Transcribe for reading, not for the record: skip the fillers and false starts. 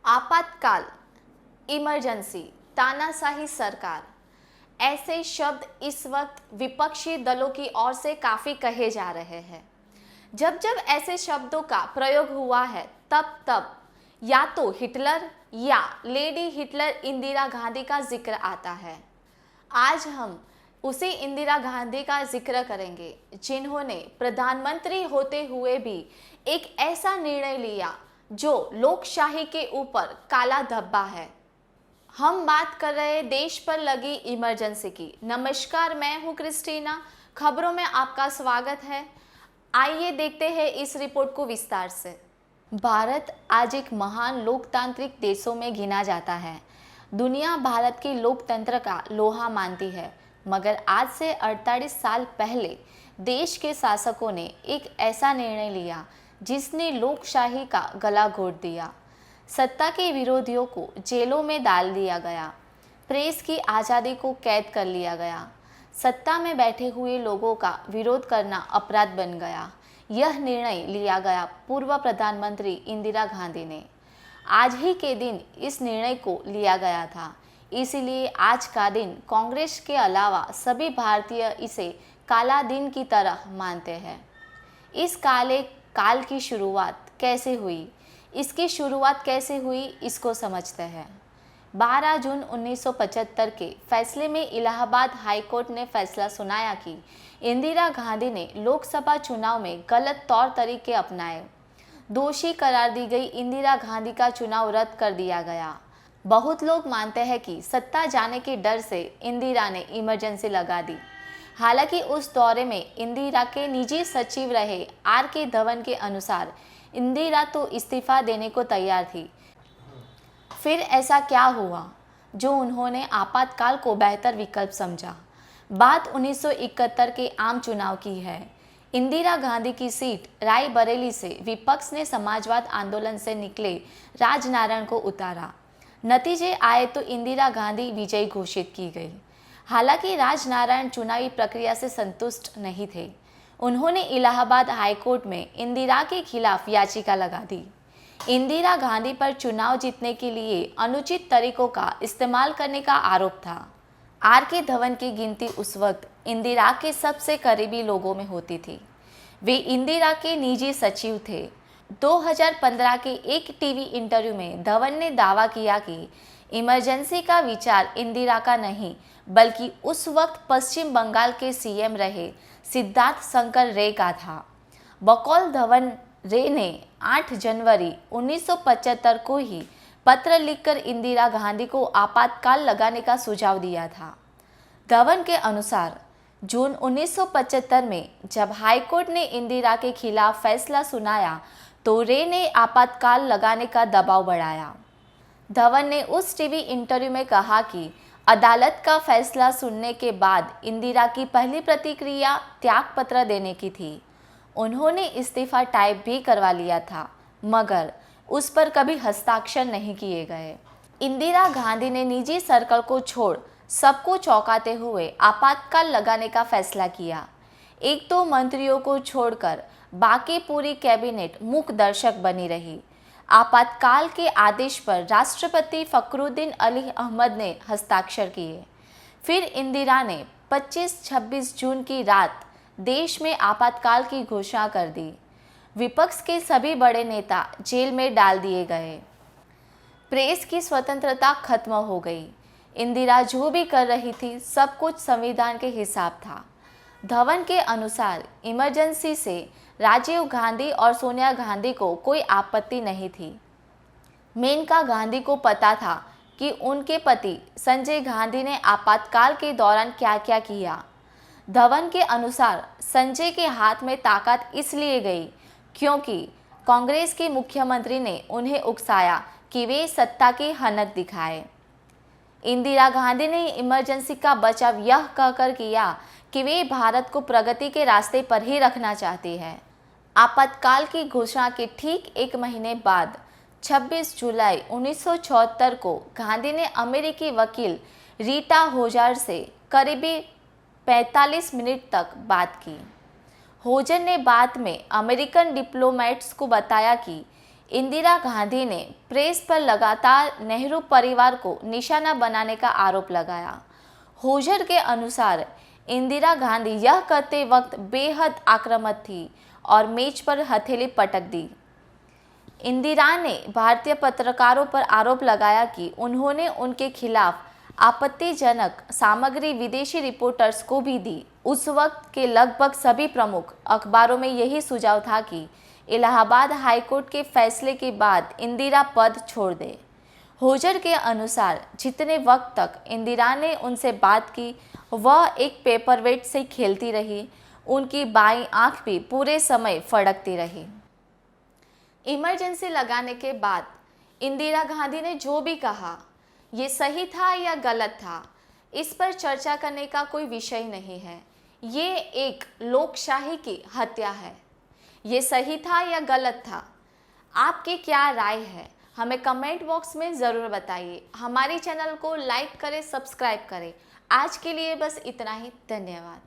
आपातकाल, इमरजेंसी, तानाशाही सरकार, ऐसे शब्द इस वक्त विपक्षी दलों की ओर से काफ़ी कहे जा रहे हैं। जब जब ऐसे शब्दों का प्रयोग हुआ है तब तब या तो हिटलर या लेडी हिटलर इंदिरा गांधी का जिक्र आता है। आज हम उसी इंदिरा गांधी का जिक्र करेंगे जिन्होंने प्रधानमंत्री होते हुए भी एक ऐसा निर्णय लिया जो लोकशाही के ऊपर काला धब्बा है। हम बात कर रहे हैं देश पर लगी इमरजेंसी की। नमस्कार, मैं हूं क्रिस्टीना। खबरों में आपका स्वागत है। आइए देखते हैं इस रिपोर्ट को विस्तार से। भारत आज एक महान लोकतांत्रिक देशों में गिना जाता है। दुनिया भारत के लोकतंत्र का लोहा मानती है, मगर आज से 48 साल पहले देश के शासकों ने एक ऐसा निर्णय लिया जिसने लोकशाही का गला घोट दिया। सत्ता के विरोधियों को जेलों में डाल दिया गया, प्रेस की आज़ादी को कैद कर लिया गया, सत्ता में बैठे हुए लोगों का विरोध करना अपराध बन गया। यह निर्णय लिया गया पूर्व प्रधानमंत्री इंदिरा गांधी ने। आज ही के दिन इस निर्णय को लिया गया था, इसीलिए आज का दिन कांग्रेस के अलावा सभी भारतीय इसे काला दिन की तरह मानते हैं। इस काले काल की शुरुआत कैसे हुई, इसकी शुरुआत कैसे हुई इसको समझते हैं। 12 जून 1975 के फैसले में इलाहाबाद हाई कोर्ट ने फैसला सुनाया कि इंदिरा गांधी ने लोकसभा चुनाव में गलत तौर तरीके अपनाए। दोषी करार दी गई इंदिरा गांधी का चुनाव रद्द कर दिया गया। बहुत लोग मानते हैं कि सत्ता जाने के डर से इंदिरा ने इमरजेंसी लगा दी। हालांकि उस दौरे में इंदिरा के निजी सचिव रहे आर.के. धवन के अनुसार इंदिरा तो इस्तीफा देने को तैयार थी। फिर ऐसा क्या हुआ जो उन्होंने आपातकाल को बेहतर विकल्प समझा? बात 1971 के आम चुनाव की है। इंदिरा गांधी की सीट रायबरेली से विपक्ष ने समाजवाद आंदोलन से निकले राजनारायण को उतारा। नतीजे आए तो इंदिरा गांधी विजयी घोषित की गई। हालांकि राजनारायण चुनावी प्रक्रिया से संतुष्ट नहीं थे। उन्होंने इलाहाबाद हाईकोर्ट में इंदिरा के खिलाफ याचिका लगा दी। इंदिरा गांधी पर चुनाव जीतने के लिए अनुचित तरीकों का इस्तेमाल करने का आरोप था। आर.के. धवन की गिनती उस वक्त इंदिरा के सबसे करीबी लोगों में होती थी। वे इंदिरा के निजी सचिव थे। 2015 के एक टीवी इंटरव्यू में धवन ने दावा किया कि इमरजेंसी का विचार इंदिरा का नहीं बल्कि उस वक्त पश्चिम बंगाल के सीएम रहे सिद्धार्थ शंकर रे का था। बकौल धवन, रे ने 8 जनवरी 1975 को ही पत्र लिखकर इंदिरा गांधी को आपातकाल लगाने का सुझाव दिया था। धवन के अनुसार जून 1975 में जब हाईकोर्ट ने इंदिरा के खिलाफ फैसला सुनाया तो रे ने आपातकाल लगाने का दबाव बढ़ाया। धवन ने उस टीवी इंटरव्यू में कहा कि अदालत का फैसला सुनने के बाद इंदिरा की पहली प्रतिक्रिया त्यागपत्र देने की थी। उन्होंने इस्तीफा टाइप भी करवा लिया था, मगर उस पर कभी हस्ताक्षर नहीं किए गए। इंदिरा गांधी ने निजी सर्कल को छोड़ सबको चौंकाते हुए आपातकाल लगाने का फैसला किया। एक दो मंत्रियों को छोड़कर बाकी पूरी कैबिनेट मूक दर्शक बनी रही। आपातकाल के आदेश पर राष्ट्रपति फखरुद्दीन अली अहमद ने हस्ताक्षर किए। फिर इंदिरा ने 25-26 जून की रात देश में आपातकाल की घोषणा कर दी। विपक्ष के सभी बड़े नेता जेल में डाल दिए गए। प्रेस की स्वतंत्रता खत्म हो गई। इंदिरा जो भी कर रही थी सब कुछ संविधान के हिसाब था। धवन के अनुसार इमरजेंसी से राजीव गांधी और सोनिया गांधी को कोई आपत्ति नहीं थी। मेनका गांधी को पता था कि उनके पति संजय गांधी ने आपातकाल के दौरान क्या क्या किया। धवन के अनुसार संजय के हाथ में ताकत इसलिए गई क्योंकि कांग्रेस के मुख्यमंत्री ने उन्हें उकसाया कि वे सत्ता की हनक दिखाए। इंदिरा गांधी ने इमरजेंसी का बचाव यह कहकर किया कि वे भारत को प्रगति के रास्ते पर ही रखना चाहती है। आपातकाल की घोषणा के ठीक एक महीने बाद 26 जुलाई 1974 को गांधी ने अमेरिकी वकील रीटा होजर से करीबी 45 मिनट तक बात की। होजर ने बाद में अमेरिकन डिप्लोमेट्स को बताया कि इंदिरा गांधी ने प्रेस पर लगातार नेहरू परिवार को निशाना बनाने का आरोप लगाया। होजर के अनुसार इंदिरा गांधी यह करते वक्त बेहद आक्रामक थी और मेज पर हथेली पटक दी। इंदिरा ने भारतीय पत्रकारों पर आरोप लगाया कि उन्होंने उनके खिलाफ आपत्तिजनक सामग्री विदेशी रिपोर्टर्स को भी दी। उस वक्त के लगभग सभी प्रमुख अखबारों में यही सुझाव था कि इलाहाबाद हाईकोर्ट के फैसले के बाद इंदिरा पद छोड़ दे। होजर के अनुसार जितने वक्त तक इंदिरा ने उनसे बात की वह एक पेपरवेट से खेलती रही, उनकी बाईं आंख भी पूरे समय फड़कती रही। इमरजेंसी लगाने के बाद इंदिरा गांधी ने जो भी कहा ये सही था या गलत था, इस पर चर्चा करने का कोई विषय नहीं है। ये एक लोकशाही की हत्या है। ये सही था या गलत था, आपकी क्या राय है हमें कमेंट बॉक्स में ज़रूर बताइए। हमारे चैनल को लाइक करें, सब्सक्राइब करें। आज के लिए बस इतना ही। धन्यवाद।